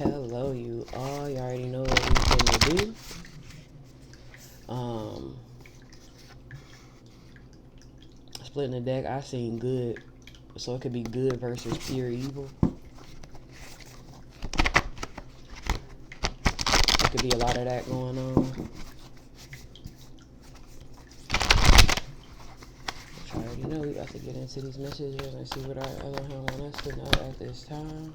Hello, you all. You already know what we're gonna do. Splitting the deck, I seen good, so it could be good versus pure evil. There could be a lot of that going on. Which I already know. We about to get into these messages and see what our other hand want us to know at this time.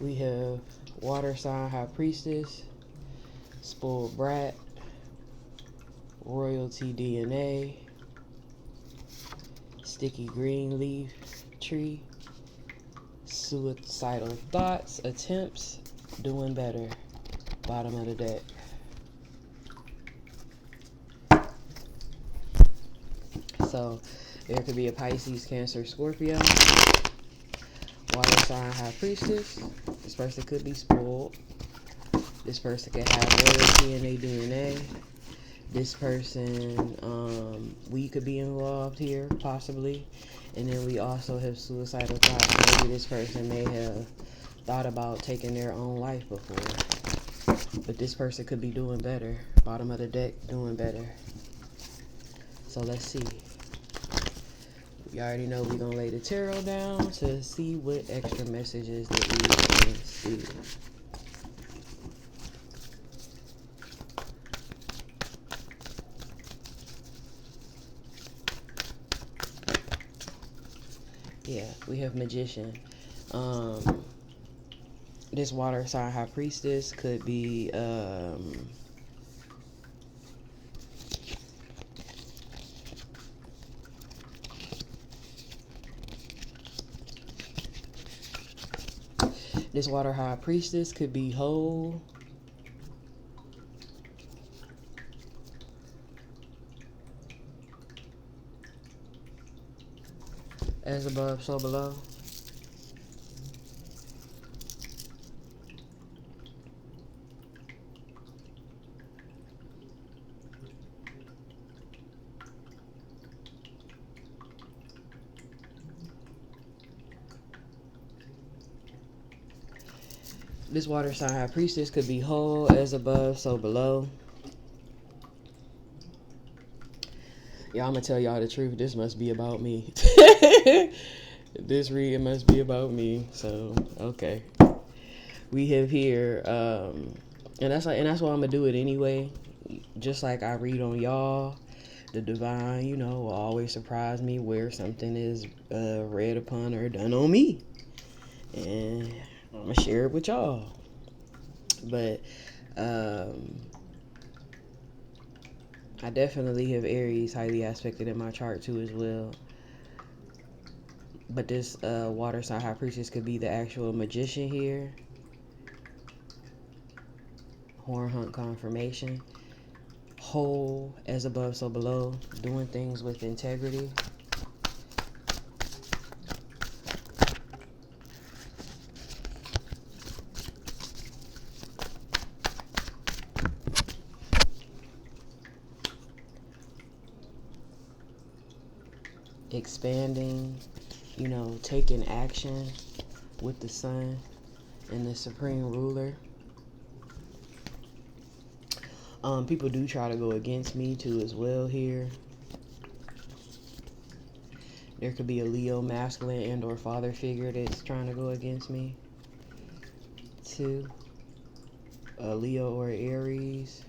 We have water sign High Priestess, spoiled brat, royalty DNA, sticky green leaf tree, suicidal thoughts, attempts, doing better, bottom of the deck. So there could be a Pisces, Cancer, Scorpio, water sign High Priestess. This person could be spoiled. This person could have royalty in their DNA. This person, we could be involved here, possibly. And then we also have suicidal thoughts. Maybe this person may have thought about taking their own life before. But this person could be doing better. Bottom of the deck, doing better. So let's see. You already know we're going to lay the tarot down to see what extra messages that we can see. Yeah, we have Magician. This water sign High Priestess could be this water High Priestess could be whole. As above, so below. This water sign High Priestess could be whole, as above, so below. Yeah, I'm gonna tell y'all the truth. This must be about me. This reading must be about me. So okay, we have here, and that's what I'm gonna do it anyway. Just like I read on y'all, the divine, will always surprise me where something is read upon or done on me, and I'm gonna share it with y'all. But I definitely have Aries highly aspected in my chart too as well. But this water sign High Priestess could be the actual magician here. Horn hunt confirmation. Whole, as above, so below. Doing things with integrity. Expanding, taking action with the sun and the supreme ruler. People do try to go against me too as well here. There could be a Leo masculine and or father figure that's trying to go against me too. A Leo or Aries.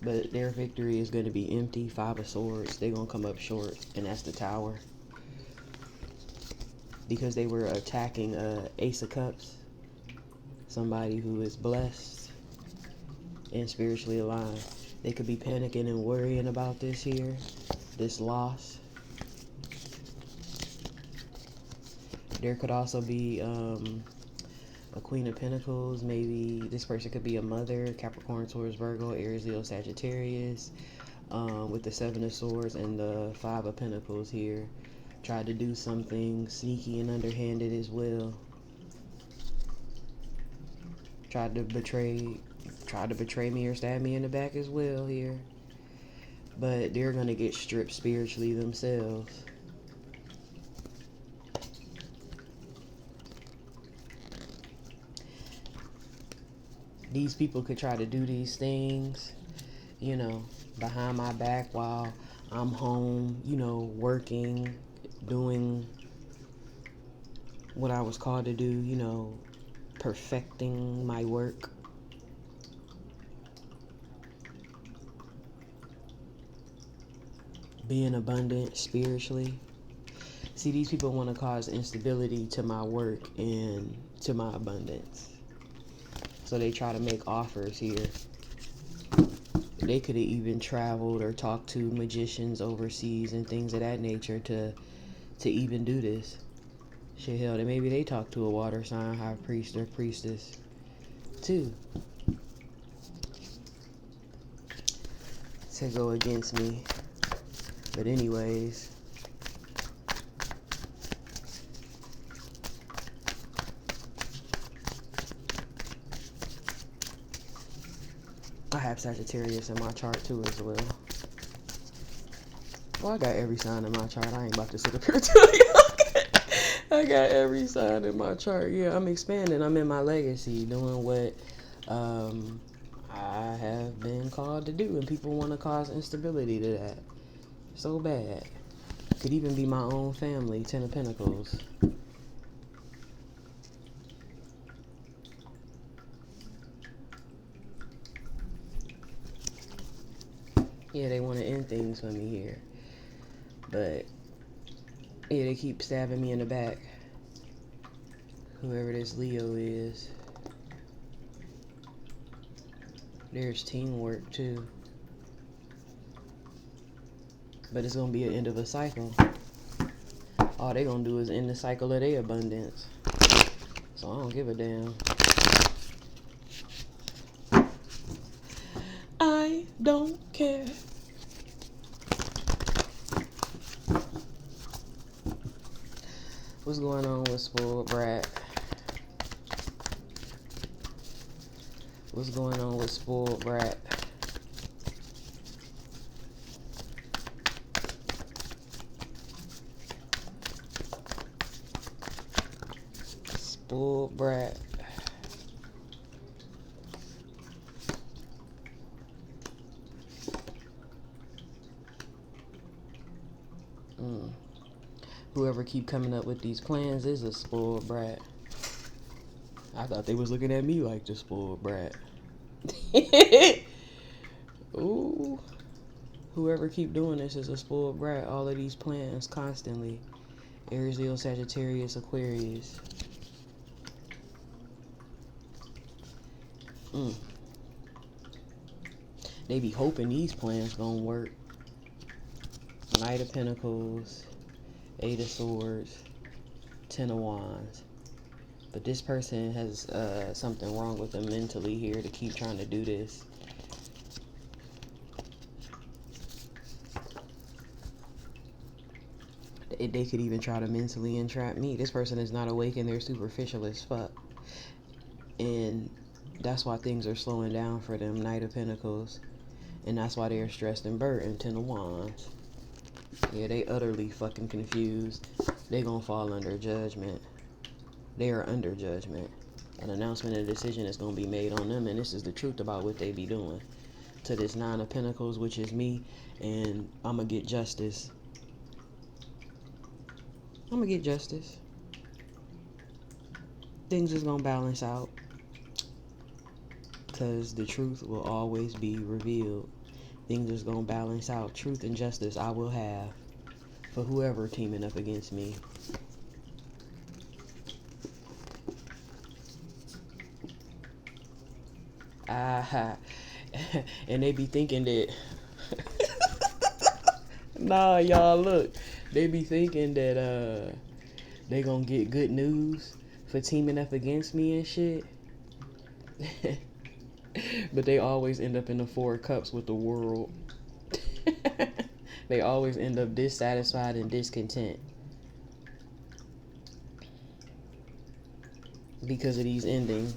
But their victory is going to be empty. 5 of Swords. They're going to come up short. And that's the Tower. Because they were attacking Ace of Cups. Somebody who is blessed and spiritually aligned. They could be panicking and worrying about this here. This loss. There could also be a Queen of Pentacles. Maybe this person could be a mother. Capricorn, Taurus, Virgo, Aries, Leo, Sagittarius. With the 7 of Swords and the 5 of Pentacles here. Tried to do something sneaky and underhanded as well. Tried to betray me or stab me in the back as well here. but they're gonna get stripped spiritually themselves. These people could try to do these things, you know, behind my back while I'm home, you know, working, doing what I was called to do, you know, perfecting my work. Being abundant spiritually. See, these people want to cause instability to my work and to my abundance. So they try to make offers here. They could have even traveled or talked to magicians overseas and things of that nature to even do this. Shit, hell, maybe they talked to a water sign, high priest or priestess, too, to go against me. But anyways, I have Sagittarius in my chart too as well. Well, I got every sign in my chart. I ain't about to sit up here and tell you. I got every sign in my chart. Yeah, I'm expanding. I'm in my legacy, doing what I have been called to do, and people want to cause instability to that so bad. Could even be my own family. 10 of Pentacles. Yeah, they want to end things for me here. But, yeah, they keep stabbing me in the back. Whoever this Leo is. There's teamwork, too. But it's going to be an end of a cycle. All they going to do is end the cycle of their abundance. So I don't give a damn. I don't care. What's going on with spoiled brat? What's going on with spoiled brat? Spoiled brat. Whoever keep coming up with these plans is a spoiled brat. I thought they was looking at me like the spoiled brat. Ooh. Whoever keep doing this is a spoiled brat. All of these plans constantly. Aries, Leo, Sagittarius, Aquarius. They be hoping these plans gonna work. Knight of Pentacles, 8 of Swords, 10 of Wands. But this person has something wrong with them mentally here to keep trying to do this. They could even try to mentally entrap me. This person is not awake and they're superficial as fuck. And that's why things are slowing down for them, Knight of Pentacles. And that's why they're stressed and burdened, 10 of Wands. Yeah, they utterly fucking confused. They gonna fall under judgment. They are under judgment. An announcement and decision is gonna be made on them, and this is the truth about what they be doing. To this 9 of Pentacles, which is me, and I'm gonna get justice. I'm gonna get justice. Things is gonna balance out. Because the truth will always be revealed. Things is gonna balance out. Truth and justice I will have for whoever teaming up against me. And they be thinking that nah, y'all, look, they be thinking that they gonna get good news for teaming up against me and shit. But they always end up in the 4 of Cups with the world. They always end up dissatisfied and discontent because of these endings.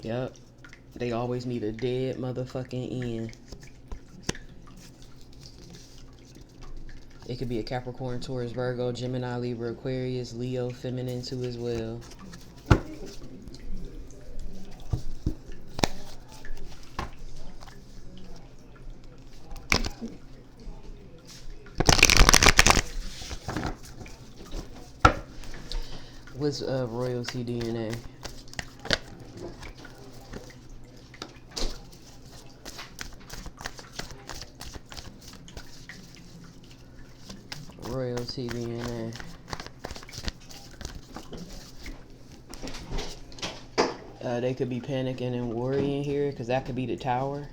Yep. They always need a dead motherfucking end. It could be a Capricorn, Taurus, Virgo, Gemini, Libra, Aquarius, Leo, feminine too as well. What's royalty DNA? Royalty DNA. They could be panicking and worrying here because that could be the tower.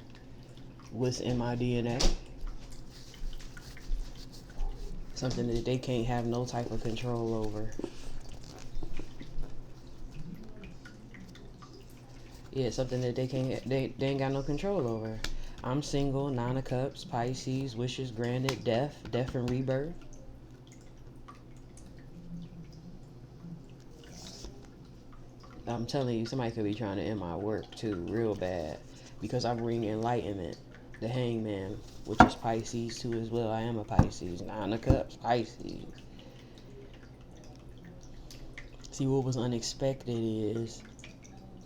What's in my DNA? Something that they can't have no type of control over. Yeah, something that they ain't got no control over. I'm single, 9 of Cups, Pisces, wishes granted, death and rebirth. I'm telling you, somebody could be trying to end my work too, real bad. Because I bring enlightenment. The Hangman, which is Pisces too as well. I am a Pisces. 9 of Cups, Pisces. See, what was unexpected is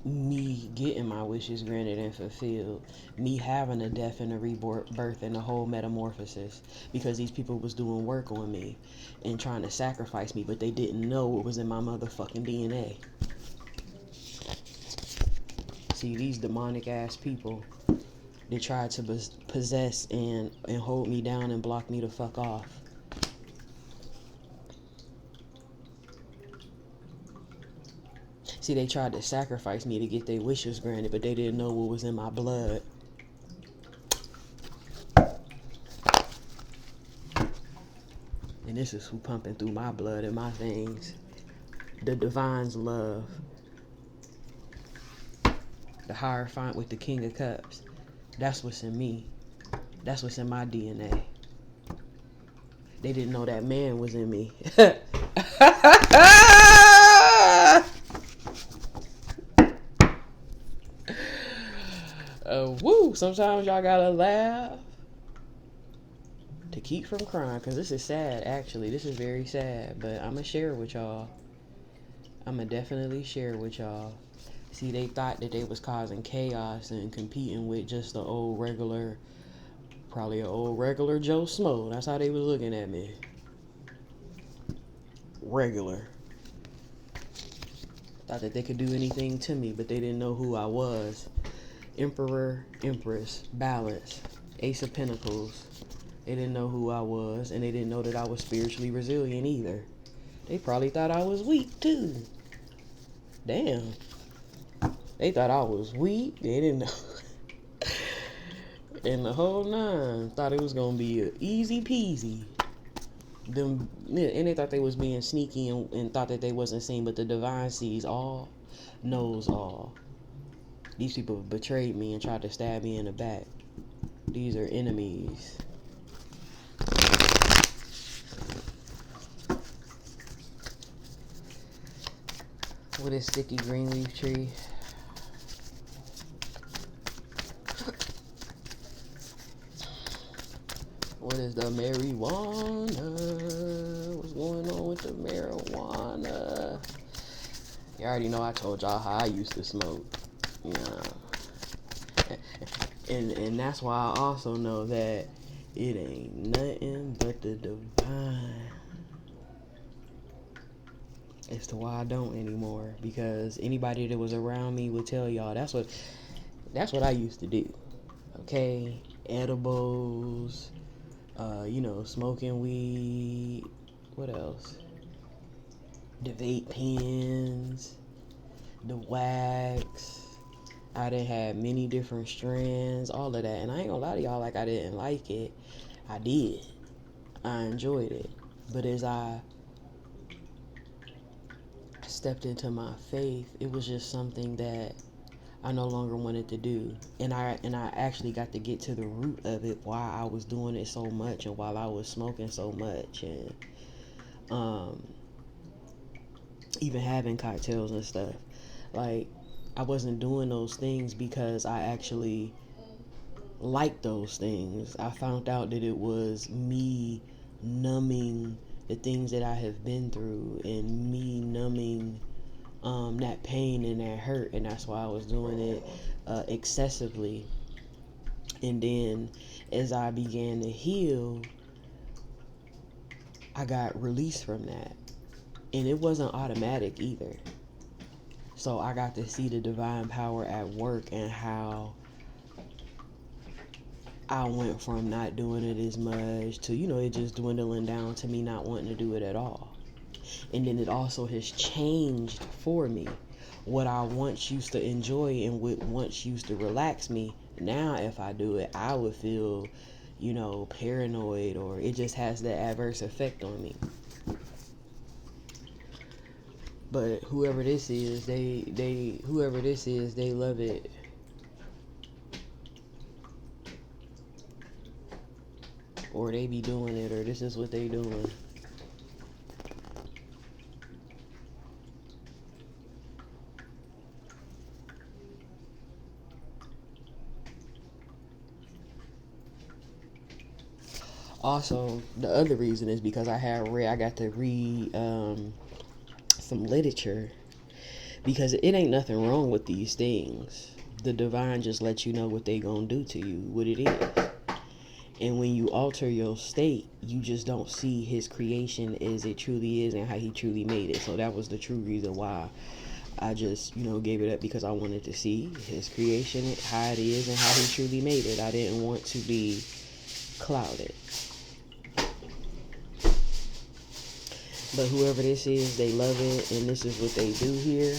me getting my wishes granted and fulfilled, me having a death and a rebirth and a whole metamorphosis, because these people was doing work on me and trying to sacrifice me, but they didn't know what was in my motherfucking DNA. See, these demonic ass people, they tried to possess and hold me down and block me the fuck off. See, they tried to sacrifice me to get their wishes granted, but they didn't know what was in my blood. And this is who pumping through my blood and my veins. The divine's love. The Hierophant with the King of Cups. That's what's in me. That's what's in my DNA. They didn't know that man was in me. Woo! Sometimes y'all gotta laugh to keep from crying, because this is sad, actually. This is very sad, but I'm gonna share it with y'all. I'm gonna definitely share it with y'all. See, they thought that they was causing chaos and competing with just the old regular, probably an old regular Joe Smo. That's how they was looking at me. Regular. Thought that they could do anything to me, but they didn't know who I was. Emperor, Empress, Balance, Ace of Pentacles. They didn't know who I was, and they didn't know that I was spiritually resilient either. They probably thought I was weak too. Damn. They thought I was weak. They didn't know. And the whole 9 thought it was gonna be easy peasy. And they thought they was being sneaky and thought that they wasn't seen, but the divine sees all, knows all. These people betrayed me and tried to stab me in the back. These are enemies. What is sticky green leaf tree? What is the marijuana? What's going on with the marijuana? You already know I told y'all how I used to smoke. Yeah. And that's why I also know that it ain't nothing but the divine. As to why I don't anymore, because anybody that was around me would tell y'all that's what I used to do. Okay, edibles, smoking weed. What else? The vape pens, the wax. I done had many different strands, all of that. And I ain't gonna lie to y'all like I didn't like it. I did. I enjoyed it. But as I stepped into my faith, it was just something that I no longer wanted to do. And I actually got to get to the root of it, why I was doing it so much and while I was smoking so much, and even having cocktails and stuff. Like, I wasn't doing those things because I actually liked those things. I found out that it was me numbing the things that I have been through, and me numbing that pain and that hurt, and that's why I was doing it excessively. And then as I began to heal, I got released from that, and it wasn't automatic either. So I got to see the divine power at work, and how I went from not doing it as much to, it just dwindling down to me not wanting to do it at all. And then it also has changed for me. What I once used to enjoy and what once used to relax me, now if I do it, I would feel, paranoid, or it just has that adverse effect on me. But whoever this is, they love it. Or they be doing it, or this is what they doing. Also, the other reason is because I got to read some literature, because it ain't nothing wrong with these things. The divine just lets you know what they gonna do to you, what it is. And when you alter your state, you just don't see his creation as it truly is and how he truly made it. So that was the true reason why I just, gave it up, because I wanted to see his creation, how it is, and how he truly made it. I didn't want to be clouded. But whoever this is, they love it, and this is what they do here.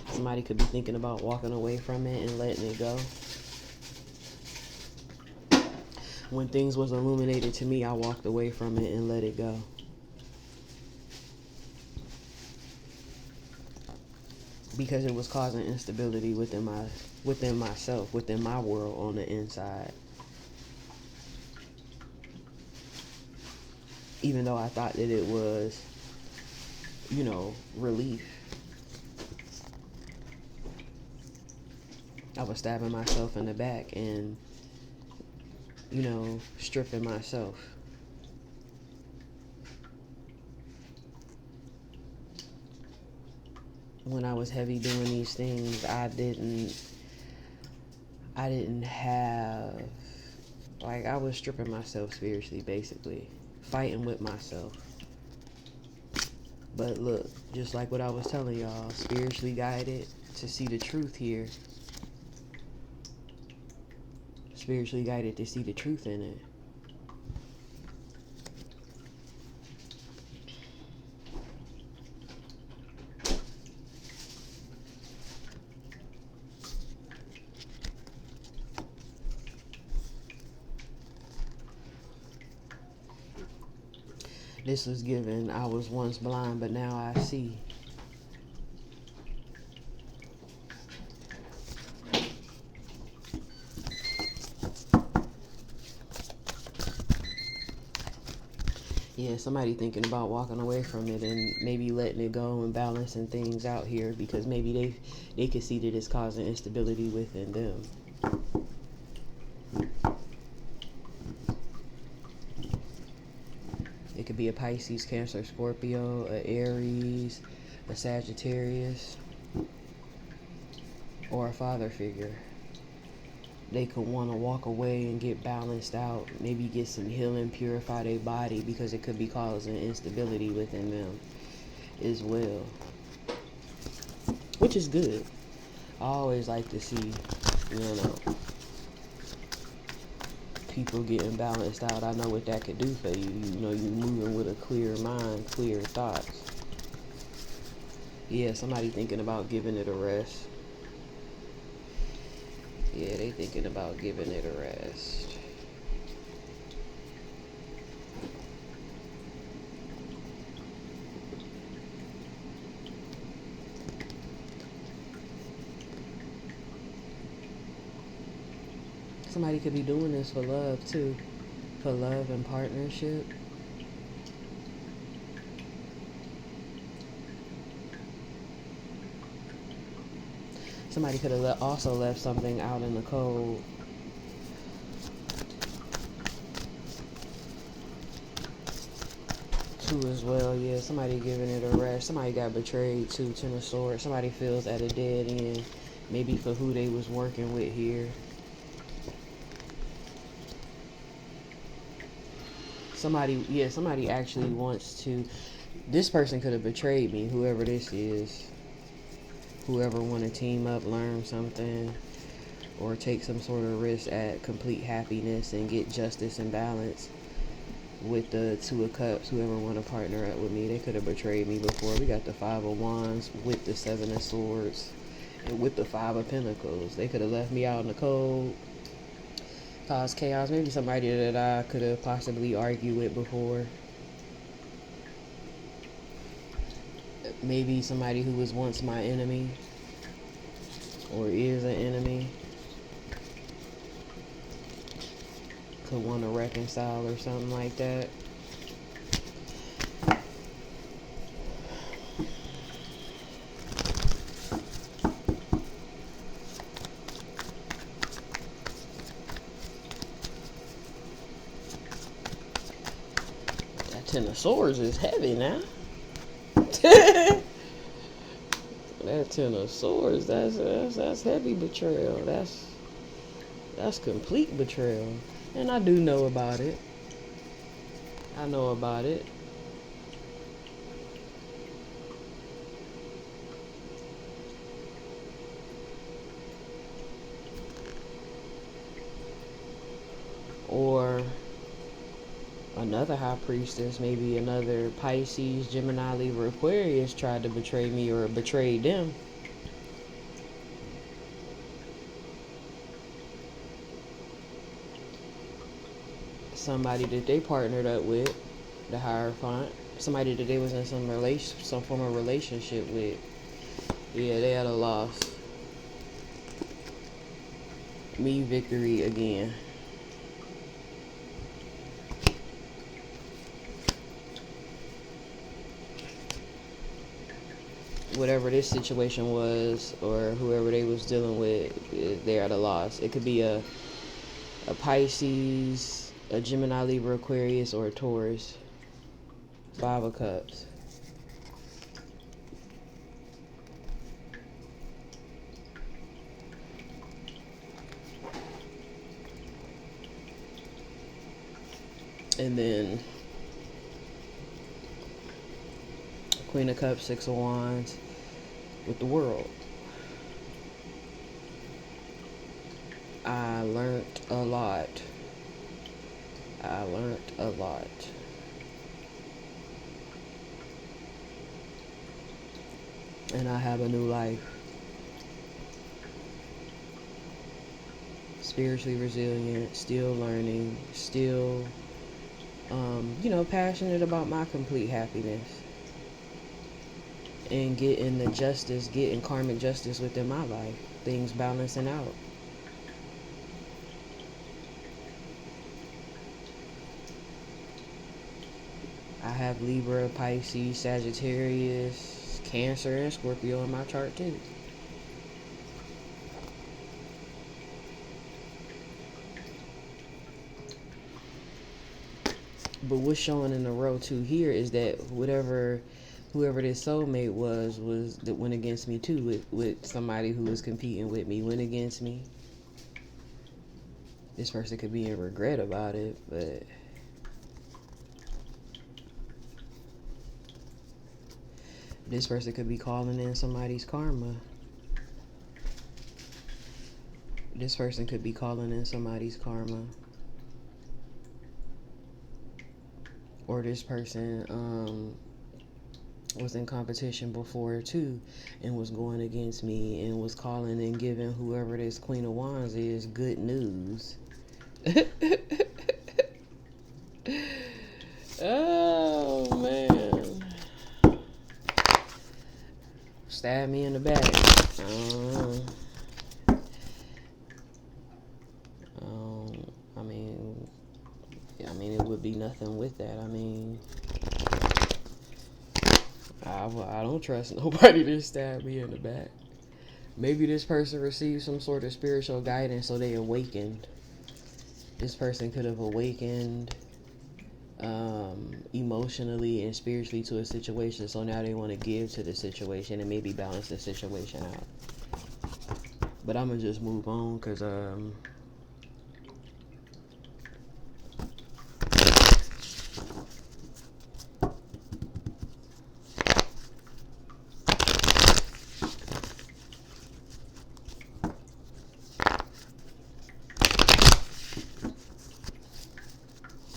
Somebody could be thinking about walking away from it and letting it go. When things was illuminated to me, I walked away from it and let it go. Because it was causing instability within myself, within my world on the inside. Even though I thought that it was, relief. I was stabbing myself in the back and, stripping myself. When I was heavy doing these things, I didn't have, I was stripping myself spiritually, basically, fighting with myself. But look, just like what I was telling y'all, spiritually guided to see the truth here. Spiritually guided to see the truth in it. This was given, I was once blind, but now I see. Yeah, somebody thinking about walking away from it and maybe letting it go and balancing things out here, because maybe they could see that it's causing instability within them. It could be a Pisces, Cancer, Scorpio, a Aries, a Sagittarius, or a father figure. They could want to walk away and get balanced out, maybe get some healing, purify their body, because it could be causing instability within them as well, which is good. I always like to see, people getting balanced out. I know what that could do for you. You're moving with a clear mind, clear thoughts. Yeah, somebody thinking about giving it a rest. Yeah, they thinking about giving it a rest. Somebody could be doing this for love too. For love and partnership. Somebody could have also left something out in the cold. Two as well, yeah. Somebody giving it a rest. Somebody got betrayed too. Ten of Swords. Somebody feels at a dead end. Maybe for who they was working with here. Somebody actually wants to. This person could have betrayed me, whoever this is. Whoever want to team up, learn something, or take some sort of risk at complete happiness and get justice and balance. With the Two of Cups, whoever want to partner up with me, they could have betrayed me before. We got the Five of Wands with the Seven of Swords and with the Five of Pentacles. They could have left me out in the cold, caused chaos. Maybe somebody that I could have possibly argued with before. Maybe somebody who was once my enemy or is an enemy could want to reconcile or something like that. That Ten of Swords is heavy now. That Ten of Swords, that's heavy betrayal. That's complete betrayal. And I do know about it. I know about it. Or another High Priestess, maybe another Pisces, Gemini, Libra, Aquarius tried to betray me or betrayed them. Somebody that they partnered up with, the Hierophant. Somebody that they was in some form of relationship with. Yeah, they had a loss. Me, victory again. Whatever this situation was, or whoever they was dealing with, they're at a loss. It could be a Pisces, a Gemini, Libra, Aquarius, or a Taurus. Five of Cups. And then Queen of Cups, Six of Wands with the World. I learned a lot. And I have a new life. Spiritually resilient, still learning, still, passionate about my complete happiness. And getting karmic justice within my life. Things balancing out. I have Libra, Pisces, Sagittarius, Cancer, and Scorpio in my chart too. But what's showing in the row too here is that whoever this soulmate was that went against me too, with somebody who was competing with me, went against me. This person could be in regret about it, but this person could be calling in somebody's karma. This person could be calling in somebody's karma. Or this person was in competition before too and was going against me and was calling and giving whoever this Queen of Wands is good news. Oh man. Stab me in the back. It would be nothing with that. I don't trust nobody to stab me in the back. Maybe this person received some sort of spiritual guidance, so they awakened. This person could have awakened emotionally and spiritually to a situation, so now they want to give to the situation and maybe balance the situation out. But I'm gonna just move on because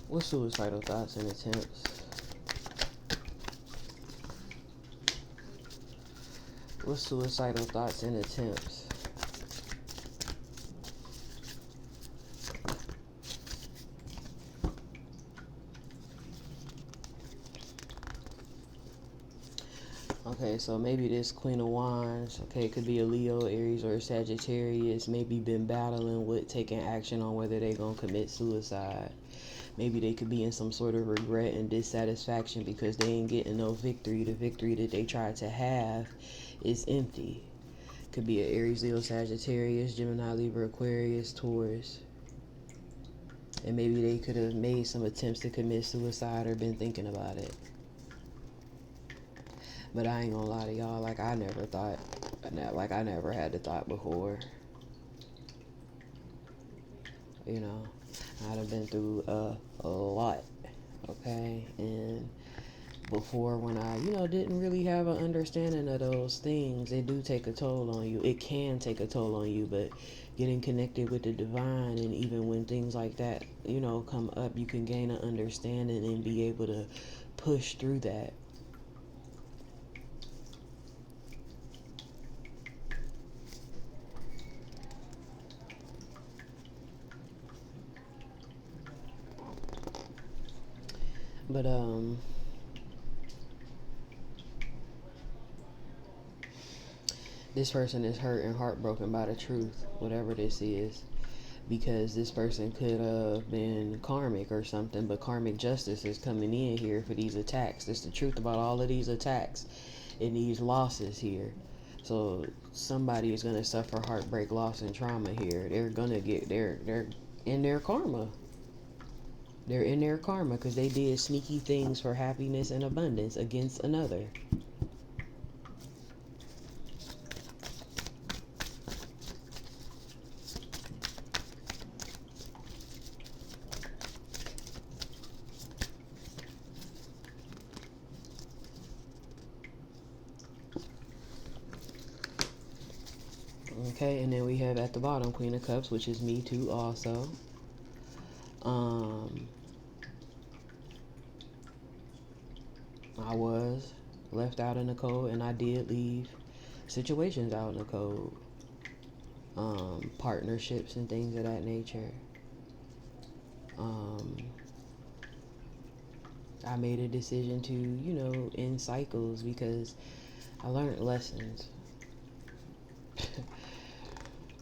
what's suicidal thoughts and attempts? What's suicidal thoughts and attempts? Okay, so maybe this Queen of Wands, okay, it could be a Leo, Aries, or a Sagittarius, maybe been battling with taking action on whether they're going to commit suicide. Maybe they could be in some sort of regret and dissatisfaction because they ain't getting no victory. The victory that they tried to have is empty. Could be an Aries, Leo, Sagittarius, Gemini, Libra, Aquarius, Taurus. And maybe they could have made some attempts to commit suicide or been thinking about it. But I ain't gonna lie to y'all, like I never had the thought before. You know, I'd have been through a lot, okay? And before, when I, didn't really have an understanding of those things, it do take a toll on you. It can take a toll on you, but getting connected with the divine, and even when things like that, come up, you can gain an understanding and be able to push through that. But this person is hurt and heartbroken by the truth, whatever this is, because this person could have been karmic or something, but karmic justice is coming in here for these attacks. That's the truth about all of these attacks and these losses here. So somebody is gonna suffer heartbreak, loss, and trauma here. They're gonna get they're in their karma. They're in their karma because they did sneaky things for happiness and abundance against another. Okay, and then we have at the bottom Queen of Cups, which is me too also. I was left out in the cold, and I did leave situations out in the cold. Partnerships and things of that nature. I made a decision to, end cycles because I learned lessons.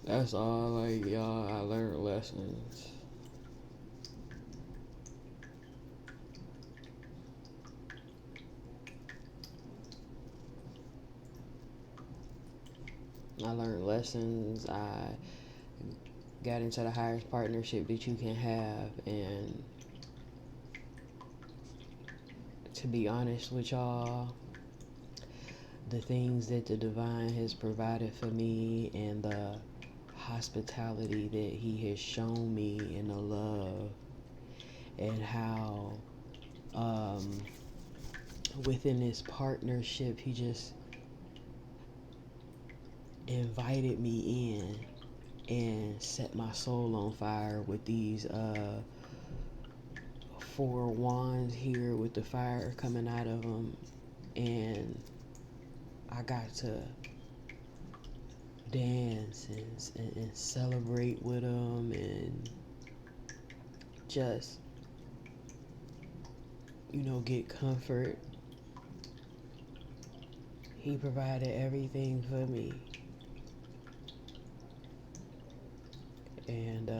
That's all, like, y'all, I learned lessons. I learned lessons. I got into the highest partnership that you can have, and to be honest with y'all, the things that the divine has provided for me and the hospitality that he has shown me and the love, and how within this partnership he just invited me in and set my soul on fire with these 4 wands here with the fire coming out of them, and I got to dance and celebrate with them and just get comfort. He provided everything for me, and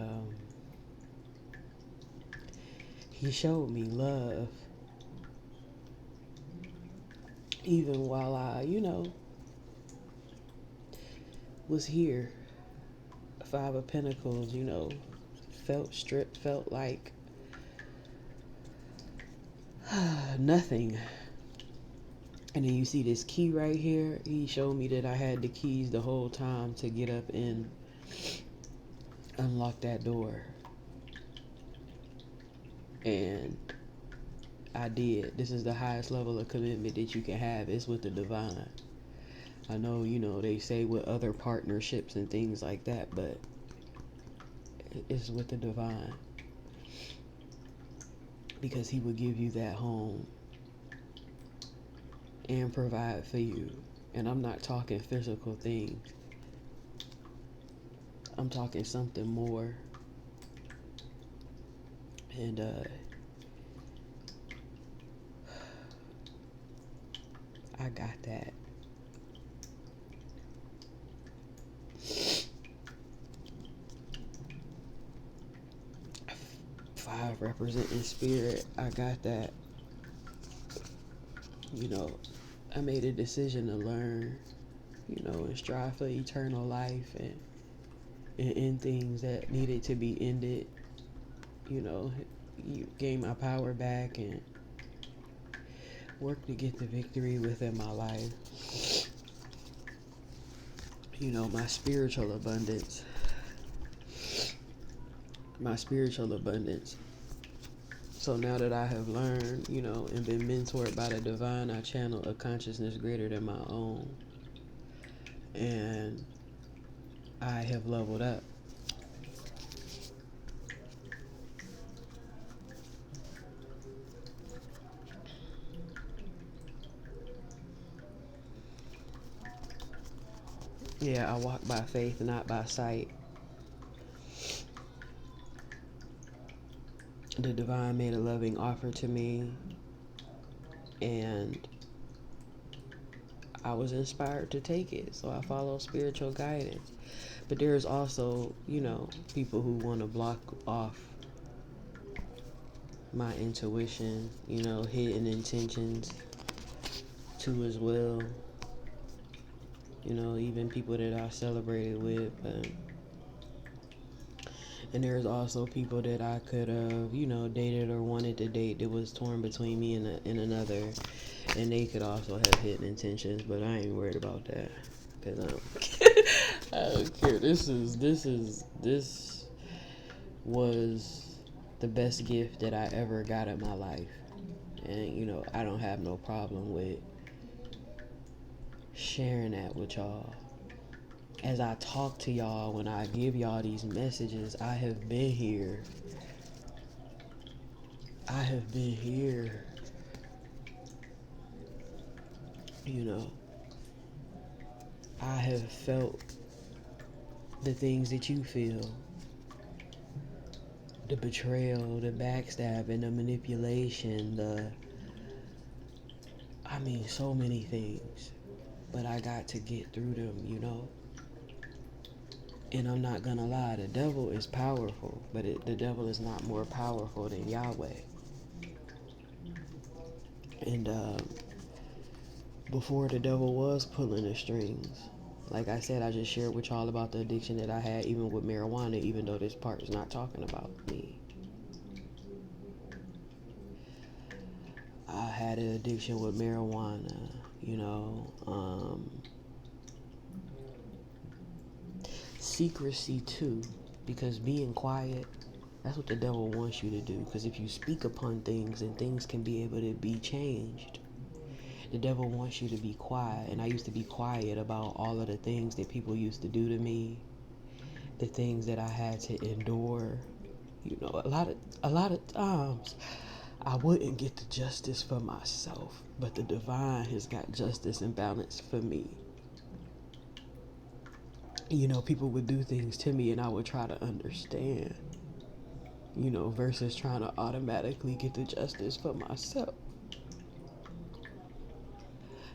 he showed me love even while I was here. Five of Pentacles, you know, felt stripped, felt like nothing. And then you see this key right here. He showed me that I had the keys the whole time to get up and unlock that door. And I did. This is the highest level of commitment that you can have. It's with the divine. I know, you know, they say with other partnerships and things like that, but it's with the divine. Because he will give you that home and provide for you. And I'm not talking physical things. I'm talking something more. And I got that. 5 representing spirit. I got that. You know, I made a decision to learn, you know, and strive for eternal life and end things that needed to be ended. You know, you gain my power back and work to get the victory within my life. You know, my spiritual abundance. My spiritual abundance. So now that I have learned, you know, and been mentored by the divine, I channel a consciousness greater than my own. And I have leveled up. Yeah, I walk by faith, not by sight. The divine made a loving offer to me, and I was inspired to take it, so I follow spiritual guidance. But there's also, you know, people who want to block off my intuition, you know, hidden intentions too as well. You know, even people that I celebrated with. And there's also people that I could have, you know, dated or wanted to date that was torn between me and another. And they could also have hidden intentions, but I ain't worried about that. Because I don't care. This was the best gift that I ever got in my life. And, you know, I don't have no problem with sharing that with y'all. As I talk to y'all, when I give y'all these messages, I have been here. I have been here. You know, I have felt the things that you feel. The betrayal, the backstabbing, the manipulation, so many things. But I got to get through them, you know. And I'm not gonna lie, the devil is powerful, but the devil is not more powerful than Yahweh. And before the devil was pulling the strings, like I said, I just shared with y'all about the addiction that I had, even with marijuana, even though this part is not talking about me. I had an addiction with marijuana, you know. Secrecy too, because being quiet, that's what the devil wants you to do. Because if you speak upon things, and things can be able to be changed. The devil wants you to be quiet, and I used to be quiet about all of the things that people used to do to me, the things that I had to endure. You know, a lot of times I wouldn't get the justice for myself, but the divine has got justice and balance for me. You know, people would do things to me and I would try to understand, you know, versus trying to automatically get the justice for myself.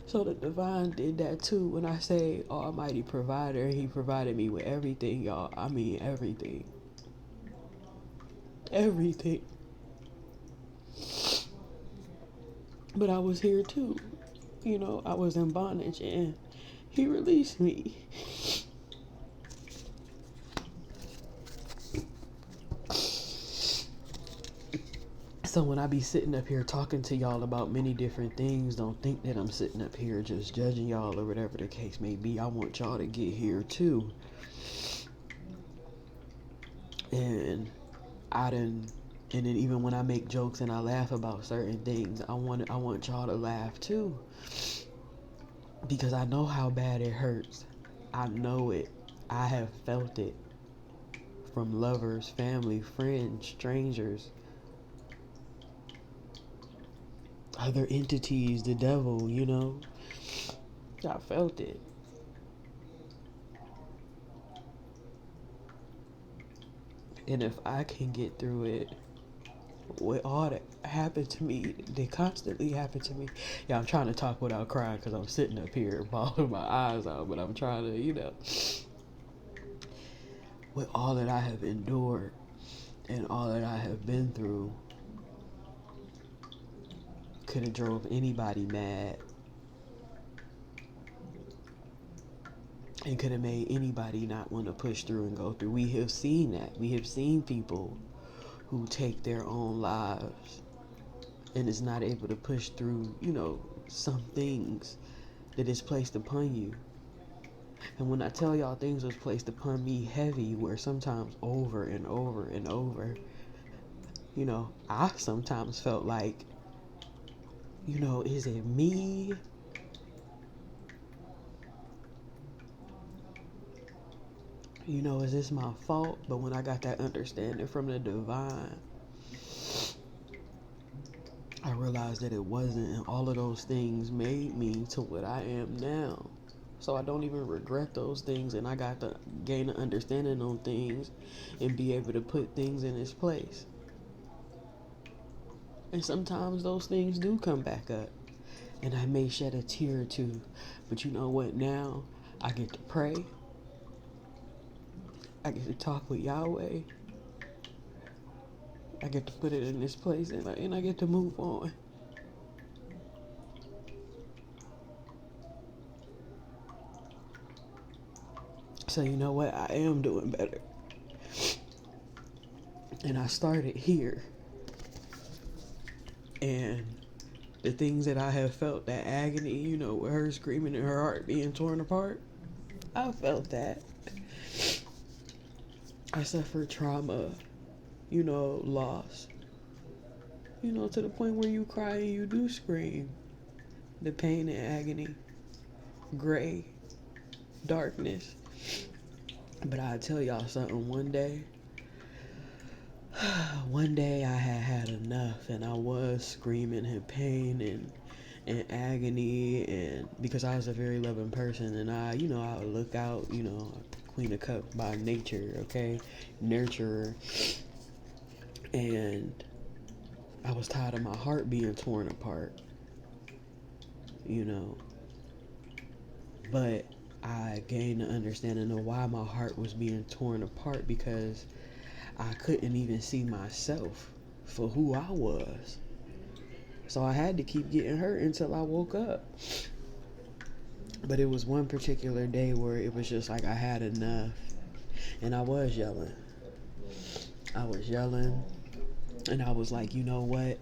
So the divine did that too. When I say almighty provider, he provided me with everything, y'all. I mean everything. Everything. But I was here too. You know, I was in bondage and he released me. So when I be sitting up here talking to y'all about many different things, don't think that I'm sitting up here just judging y'all or whatever the case may be. I want y'all to get here too. And and then even when I make jokes and I laugh about certain things, I want y'all to laugh too. Because I know how bad it hurts. I know it. I have felt it. From lovers, family, friends, strangers, other entities, the devil, you know. I felt it. And if I can get through it with all that happened to me, they constantly happen to me. Yeah, I'm trying to talk without crying because I'm sitting up here bawling my eyes out, but I'm trying to, with all that I have endured and all that I have been through, could have drove anybody mad and could have made anybody not want to push through and go through. We have seen that. We have seen people who take their own lives and is not able to push through, some things that is placed upon you. And when I tell y'all things was placed upon me heavy, where sometimes over and over and over, I sometimes felt like, is it me? Is this my fault? But when I got that understanding from the divine, I realized that it wasn't, and all of those things made me to what I am now. So I don't even regret those things, and I got to gain an understanding on things and be able to put things in its place. And sometimes those things do come back up, and I may shed a tear or two, but you know what? Now I get to pray, I get to talk with Yahweh, I get to put it in this place, and I get to move on. So you know what? I am doing better. And I started here. And the things that I have felt, that agony, with her screaming and her heart being torn apart, I felt that. I suffered trauma, loss. To the point where you cry and you do scream. The pain and agony. Gray. Darkness. But I'll tell y'all something. One day I had enough, and I was screaming in pain and agony, and because I was a very loving person, and I would look out, Queen of Cups by nature, okay? Nurturer. And I was tired of my heart being torn apart, But I gained the understanding of why my heart was being torn apart, because I couldn't even see myself for who I was. So I had to keep getting hurt until I woke up. But it was one particular day where it was just like I had enough. And I was yelling. And I was like, you know what?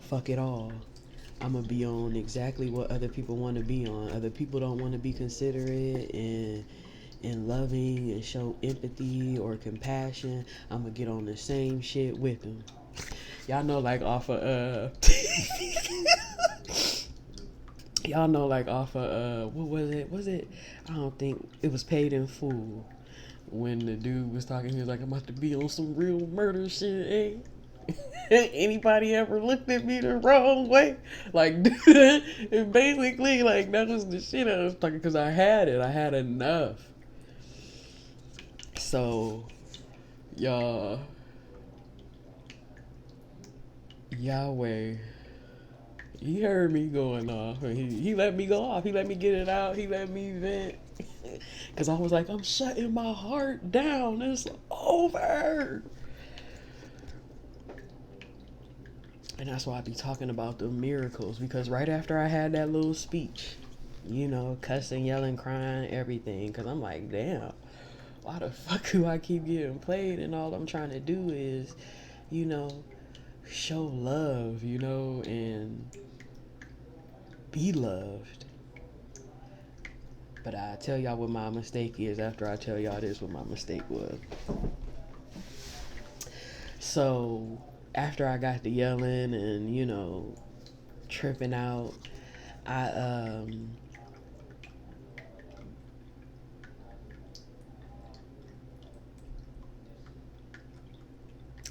Fuck it all. I'm going to be on exactly what other people want to be on. Other people don't want to be considerate and loving and show empathy or compassion. I'm going to get on the same shit with them. Y'all know, like, off of, what was it? I don't think it was Paid in Full. When the dude was talking, he was like, I'm about to be on some real murder shit, eh? Anybody ever looked at me the wrong way? Like, and basically, like, that was the shit I was talking, because I had enough. So, y'all, Yahweh, he heard me going off, and he let me go off. He let me get it out. He let me vent. Because I was like, I'm shutting my heart down. It's over. And that's why I be talking about the miracles. Because right after I had that little speech, cussing, yelling, crying, everything. Because I'm like, damn, why the fuck do I keep getting played? And all I'm trying to do is, show love, and be loved. But I tell y'all what my mistake is after I tell y'all this what my mistake was. So after I got to yelling and tripping out, I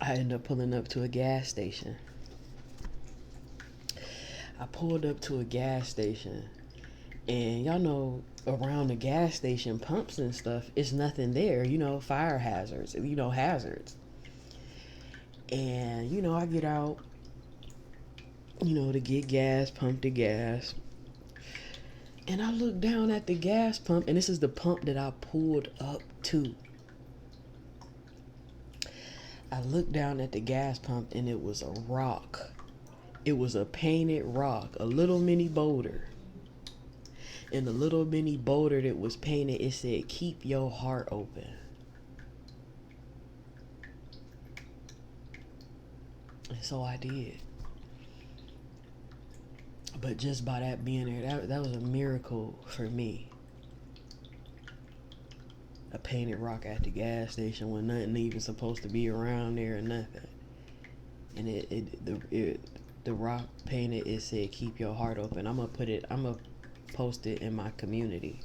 ended up pulling up to a gas station. I pulled up to a gas station, and y'all know around the gas station pumps and stuff, it's nothing there, fire hazards, hazards. And I get out, to get gas, pump the gas. And I look down at the gas pump, and this is the pump that I pulled up to. I looked down at the gas pump, and it was a rock. It was a painted rock, a little mini boulder. And the little mini boulder that was painted, it said, "Keep your heart open." And so I did. But just by that being there, that was a miracle for me. A painted rock at the gas station when nothing even supposed to be around there or nothing. And the rock painted, it said, "Keep your heart open." I'm gonna post it in my community.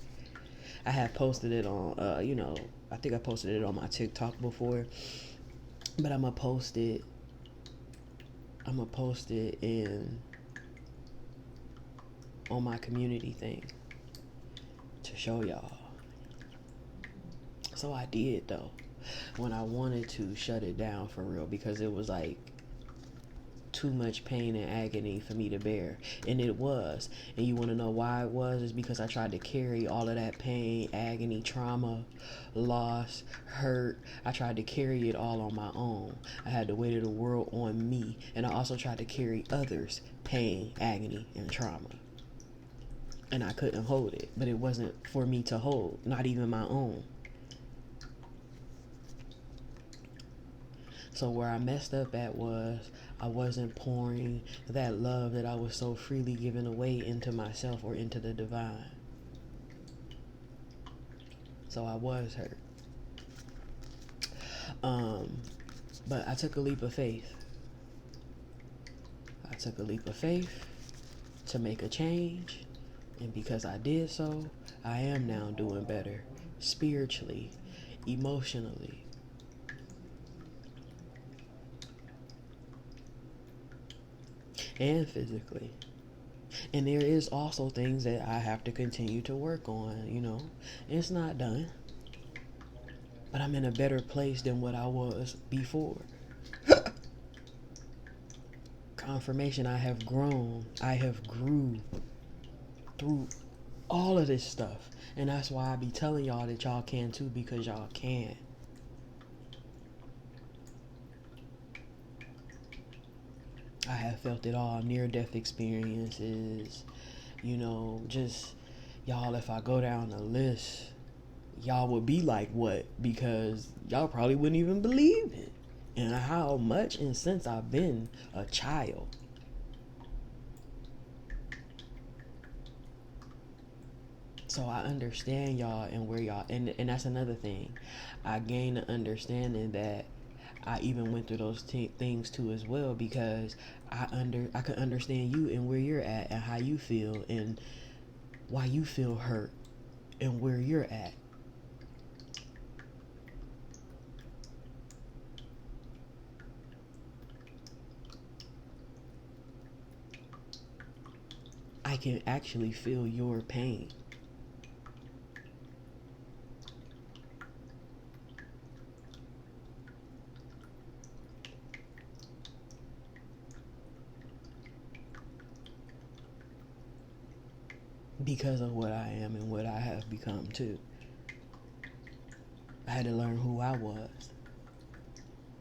I have posted it on I think I posted it on my TikTok before, but I'm gonna post it in on my community thing to show y'all. So I did, though, when I wanted to shut it down for real, because it was like too much pain and agony for me to bear. And it was. And you want to know why it was? It's because I tried to carry all of that pain, agony, trauma, loss, hurt. I tried to carry it all on my own. I had the weight of the world on me. And I also tried to carry others' pain, agony, and trauma. And I couldn't hold it. But it wasn't for me to hold. Not even my own. So where I messed up at was I wasn't pouring that love that I was so freely giving away into myself or into the divine. So I was hurt. But I took a leap of faith. I took a leap of faith to make a change. And because I did so, I am now doing better spiritually, emotionally. And physically. And there is also things that I have to continue to work on, It's not done. But I'm in a better place than what I was before. Confirmation, I have grown. I have grew through all of this stuff. And that's why I be telling y'all that y'all can too, because y'all can. I have felt it all, near-death experiences, just, y'all, if I go down the list, y'all would be like, what? Because y'all probably wouldn't even believe it. And how much and since I've been a child. So I understand y'all and where y'all, and that's another thing. I gained the understanding that I even went through those things too as well, because I could understand you and where you're at and how you feel and why you feel hurt and where you're at. I can actually feel your pain. Because of what I am and what I have become too. I had to learn who I was.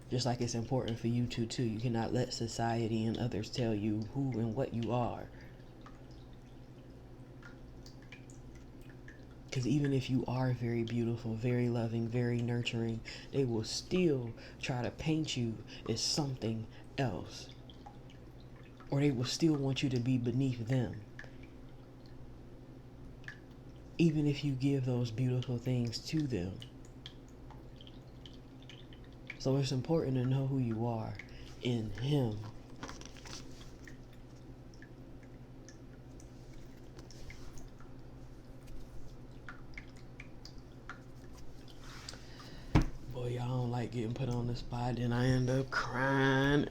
Just like it's important for you to too. You cannot let society and others tell you who and what you are. Because even if you are very beautiful, very loving, very nurturing, they will still try to paint you as something else. or they will still want you to be beneath them, even if you give those beautiful things to them. So it's important to know who you are in Him. Boy, y'all don't like getting put on the spot, and I end up crying.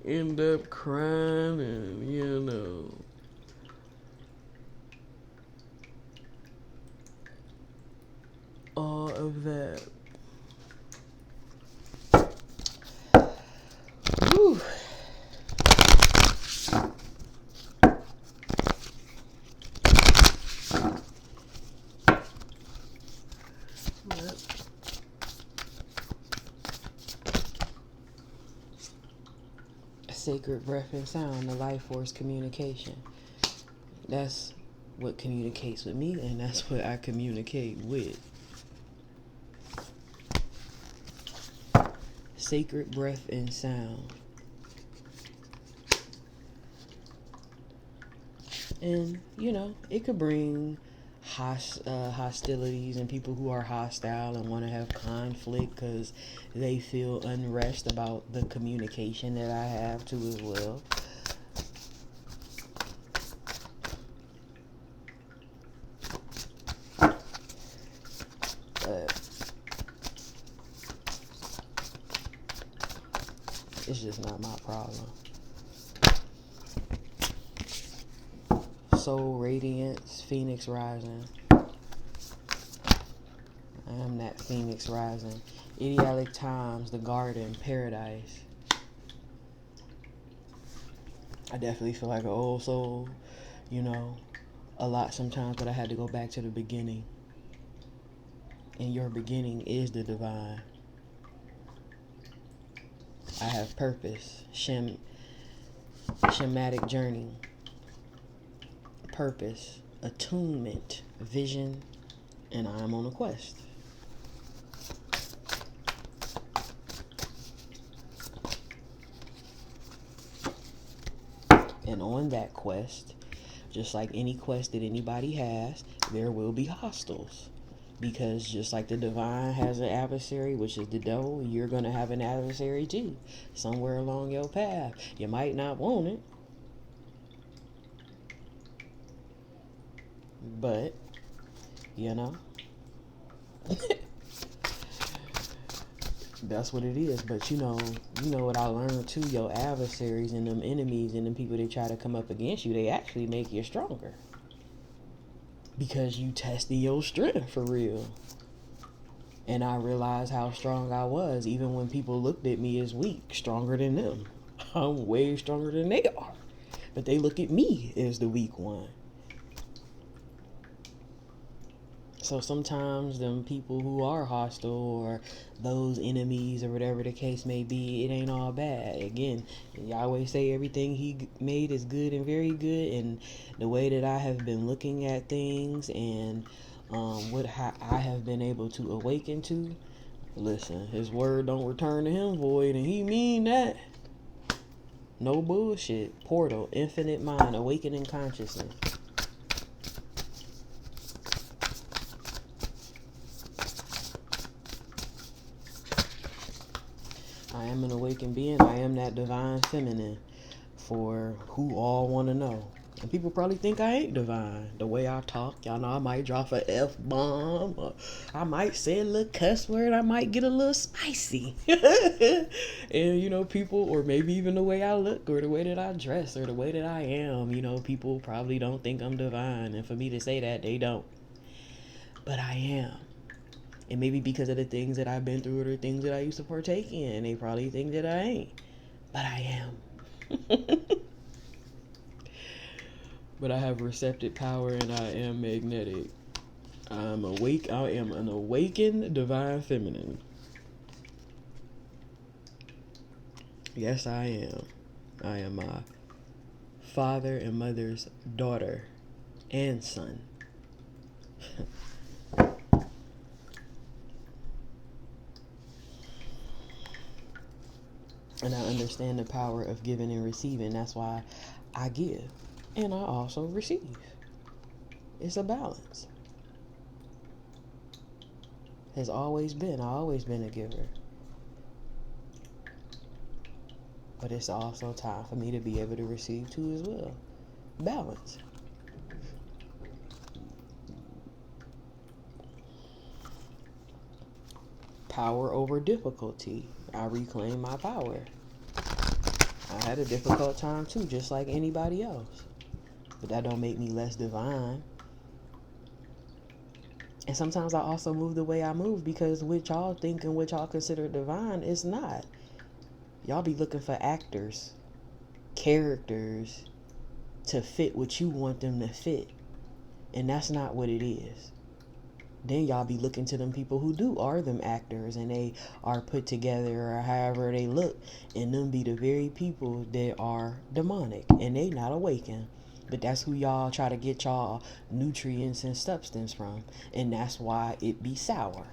And all of that. Whew. Sacred breath and sound, the life force communication. That's what communicates with me, and that's what I communicate with. Sacred breath and sound. And, it could bring hostilities and people who are hostile and want to have conflict because they feel unrest about the communication that I have too as well. But it's just not my problem. Soul radiance, Phoenix rising. I am that Phoenix rising. Idyllic times, the garden, paradise. I definitely feel like an old soul, a lot sometimes, but I had to go back to the beginning. And your beginning is the divine. I have purpose, shamanic journey. Purpose, attunement, vision, and I'm on a quest. And on that quest, just like any quest that anybody has, there will be hostiles. Because just like the divine has an adversary, which is the devil, you're going to have an adversary too, somewhere along your path. You might not want it, but, that's what it is. But you know what I learned too, your adversaries and them enemies and them people that try to come up against you, they actually make you stronger. Because you tested your strength for real. And I realized how strong I was, even when people looked at me as weak, stronger than them. I'm way stronger than they are. But they look at me as the weak one. So sometimes them people who are hostile or those enemies or whatever the case may be, it ain't all bad. Again, Yahweh say everything He made is good and very good. And the way that I have been looking at things and what I have been able to awaken to, listen, His word don't return to Him void, and He mean that. No bullshit. Portal, infinite mind, awakening consciousness. I am an awakened being. I am that divine feminine for who all want to know. And people probably think I ain't divine. The way I talk, y'all know I might drop an F-bomb. Or I might say a little cuss word. I might get a little spicy. And, people, or maybe even the way I look or the way that I dress or the way that I am, people probably don't think I'm divine. And for me to say that, they don't. But I am. And maybe because of the things that I've been through or the things that I used to partake in, they probably think that I ain't. But I am. But I have receptive power and I am magnetic. I am an awakened divine feminine. Yes, I am. I am my father and mother's daughter and son. And I understand the power of giving and receiving. That's why I give. And I also receive. It's a balance. Has always been. I've always been a giver. But it's also time for me to be able to receive too as well. Balance. Power over difficulty. I reclaim my power. I had a difficult time too, just like anybody else. But that don't make me less divine. And sometimes I also move the way I move because what y'all think and what y'all consider divine is not. Y'all be looking for actors, characters to fit what you want them to fit. And that's not what it is. Then y'all be looking to them people who are them actors and they are put together or however they look. And them be the very people that are demonic and they not awakened. But that's who y'all try to get y'all nutrients and substance from. And that's why it be sour.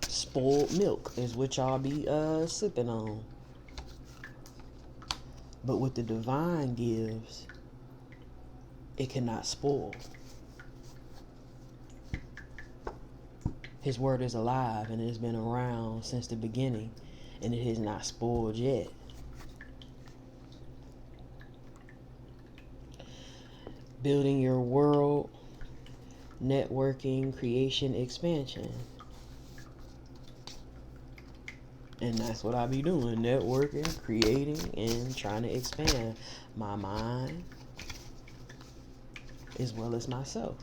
Spoiled milk is what y'all be sipping on. But what the divine gives, it cannot spoil. His word is alive and it has been around since the beginning, and it has not spoiled yet. Building your world, networking, creation, expansion. And that's what I be doing, networking, creating, and trying to expand my mind as well as myself.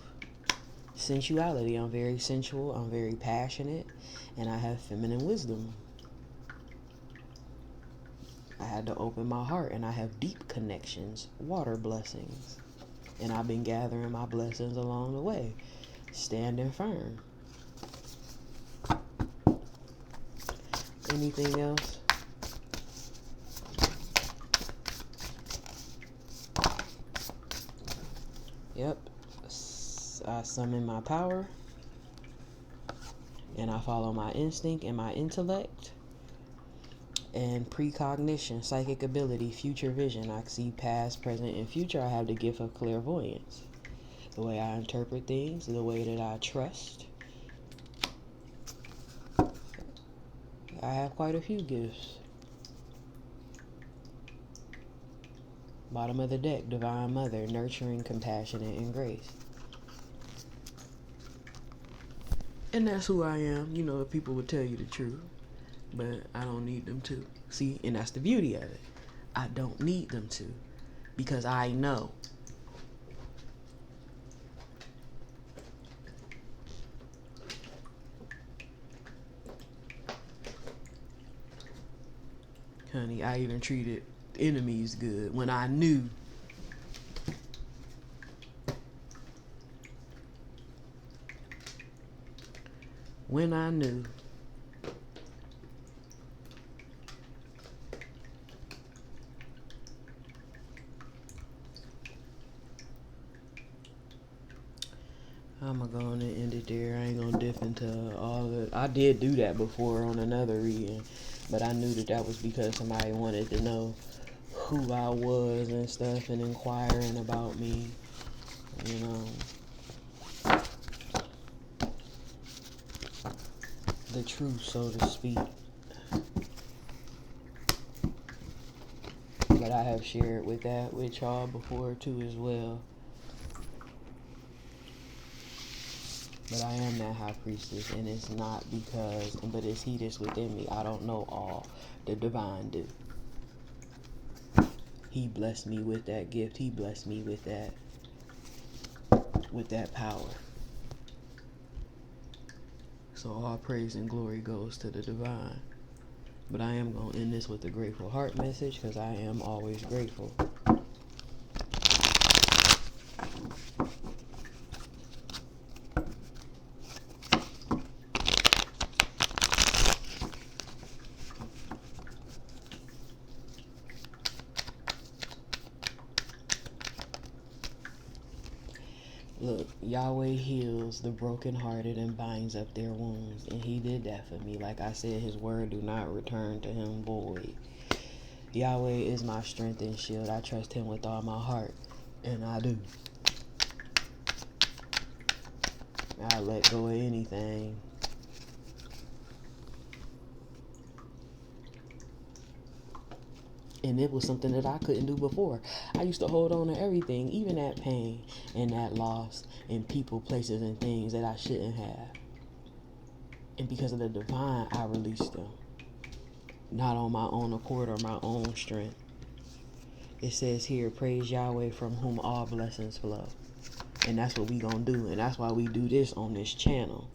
Sensuality, I'm very sensual, I'm very passionate, and I have feminine wisdom. I had to open my heart, and I have deep connections, water blessings. And I've been gathering my blessings along the way, standing firm. Anything else? Yep. I summon my power. And I follow my instinct and my intellect. And precognition, psychic ability, future vision. I see past, present, and future. I have the gift of clairvoyance. The way I interpret things, the way that I trust. I have quite a few gifts. Bottom of the deck, Divine Mother, nurturing, compassionate, and grace. And that's who I am. You know, people would tell you the truth, but I don't need them to. See, and that's the beauty of it. I don't need them to, because I know. Honey, I even treated enemies good when I knew. When I knew. I'm gonna go on and end it there. I ain't gonna dip into all of it. I did do that before on another reading, but I knew that was because somebody wanted to know who I was and stuff and inquiring about me, you know. The truth, so to speak. But I have shared with y'all before too as well. But I am that high priestess, and it's not because, but it's he that's within me. I don't know all. The divine do. He blessed me with that gift. He blessed me with that power. So all praise and glory goes to the divine. But I am going to end this with a grateful heart message, because I am always grateful. Yahweh heals the brokenhearted and binds up their wounds. And he did that for me. Like I said, his word do not return to him void. Yahweh is my strength and shield. I trust him with all my heart. And I do. I let go of anything. And it was something that I couldn't do before. I used to hold on to everything, even that pain and that loss and people, places, and things that I shouldn't have. And because of the divine, I released them. Not on my own accord or my own strength. It says here, praise Yahweh from whom all blessings flow. And that's what we gonna do. And that's why we do this on this channel.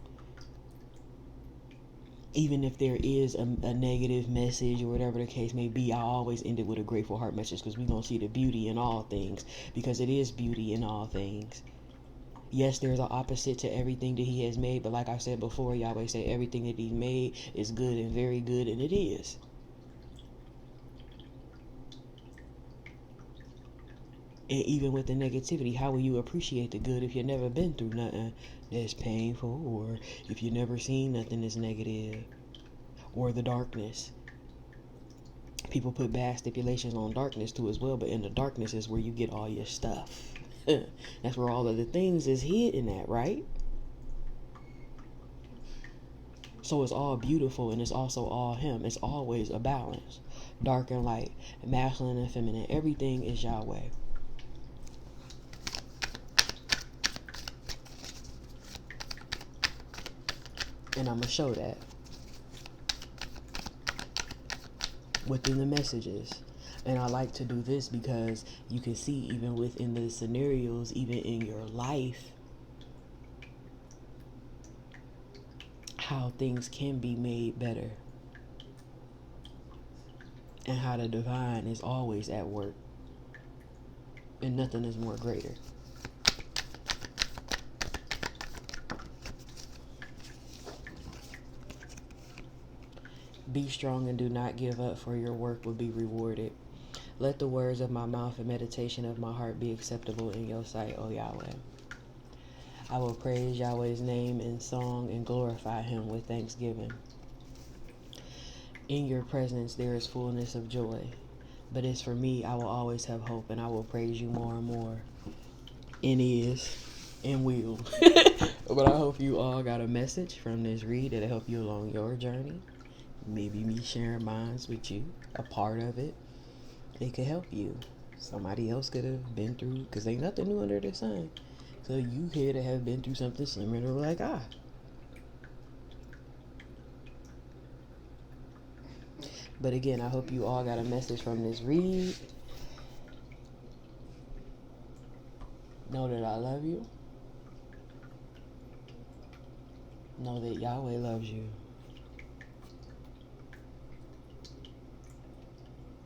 Even if there is a negative message or whatever the case may be, I always end it with a grateful heart message, because we're going to see the beauty in all things, because it is beauty in all things. Yes, there's an opposite to everything that he has made, but like I said before, Yahweh said everything that he made is good and very good, and it is. And even with the negativity, how will you appreciate the good if you've never been through nothing that's painful, or if you've never seen nothing that's negative, or the darkness? People put bad stipulations on darkness too as well, but in the darkness is where you get all your stuff. That's where all of the things is hidden at, right? So it's all beautiful, and it's also all him. It's always a balance. Dark and light, masculine and feminine. Everything is Yahweh. And I'm going to show that within the messages. And I like to do this because you can see even within the scenarios, even in your life, how things can be made better. And how the divine is always at work. And nothing is more greater. Be strong and do not give up, for your work will be rewarded. Let the words of my mouth and meditation of my heart be acceptable in your sight, O Yahweh. I will praise Yahweh's name in song and glorify him with thanksgiving. In your presence there is fullness of joy. But as for me, I will always have hope, and I will praise you more and more. And is, and will. But I hope you all got a message from this read that'll help you along your journey. Maybe me sharing mine with you, a part of it. It could help you. Somebody else could have been through, because ain't nothing new under the sun. So you here to have been through something similar like I. But again, I hope you all got a message from this read. Know that I love you. Know that Yahweh loves you.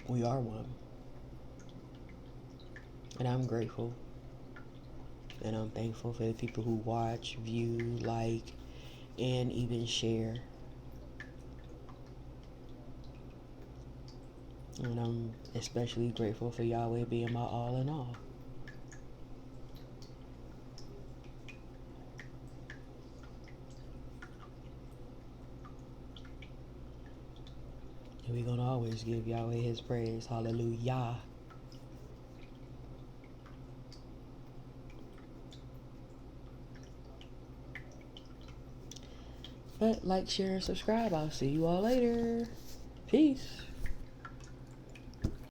We are one. And I'm grateful. And I'm thankful for the people who watch, view, like, and even share. And I'm especially grateful for Yahweh being my all in all. And we're going to always give Yahweh his praise. Hallelujah. But like, share, and subscribe. I'll see you all later. Peace.